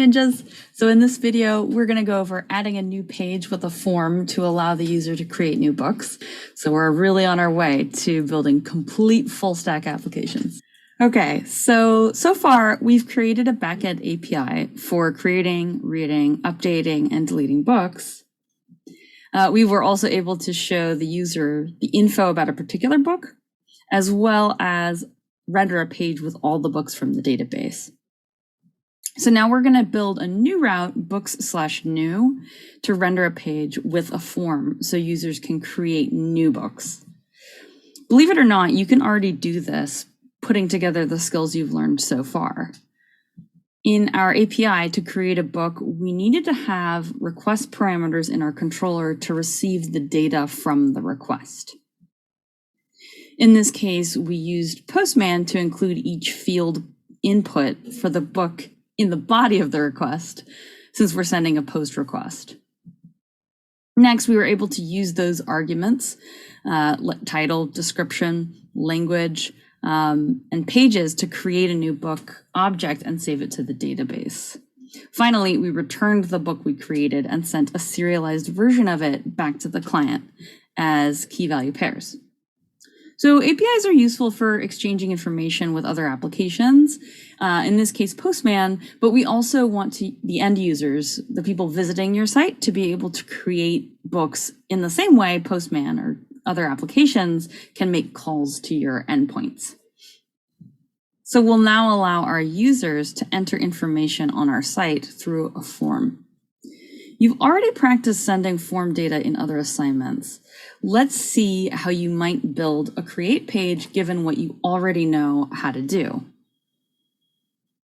ninjas. So in this video, we're going to go over adding a new page with a form to allow the user to create new books. So we're really on our way to building complete full stack applications. Okay, so far we've created a backend API for creating, reading, updating, and deleting books. We were also able to show the user the info about a particular book, as well as render a page with all the books from the database. So now we're going to build a new route, books/new, to render a page with a form so users can create new books. Believe it or not, you can already do this, putting together the skills you've learned so far. In our API, to create a book, we needed to have request parameters in our controller to receive the data from the request. In this case, we used Postman to include each field input for the book in the body of the request, since we're sending a post request. Next, we were able to use those arguments, title, description, language, and pages to create a new book object and save it to the database. Finally, we returned the book we created and sent a serialized version of it back to the client as key value pairs. So APIs are useful for exchanging information with other applications, in this case Postman, but we also want the end users, the people visiting your site, to be able to create books in the same way Postman or other applications can make calls to your endpoints. So we'll now allow our users to enter information on our site through a form. You've already practiced sending form data in other assignments. Let's see how you might build a create page given what you already know how to do.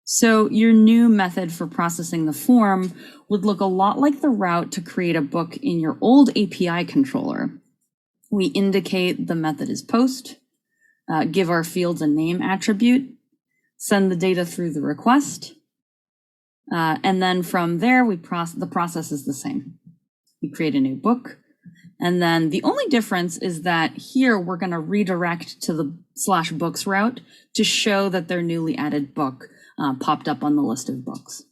So your new method for processing the form would look a lot like the route to create a book in your old API controller. We indicate the method is post, give our fields a name attribute, send the data through the request, and then from there, the process is the same. We create a new book. And then the only difference is that here we're going to redirect to the /books route to show that their newly added book popped up on the list of books.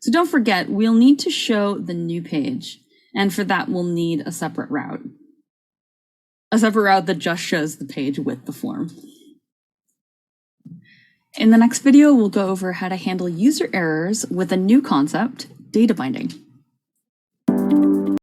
So don't forget, we'll need to show the new page. And for that, we'll need a separate route. A separate route that just shows the page with the form. In the next video, we'll go over how to handle user errors with a new concept, data binding.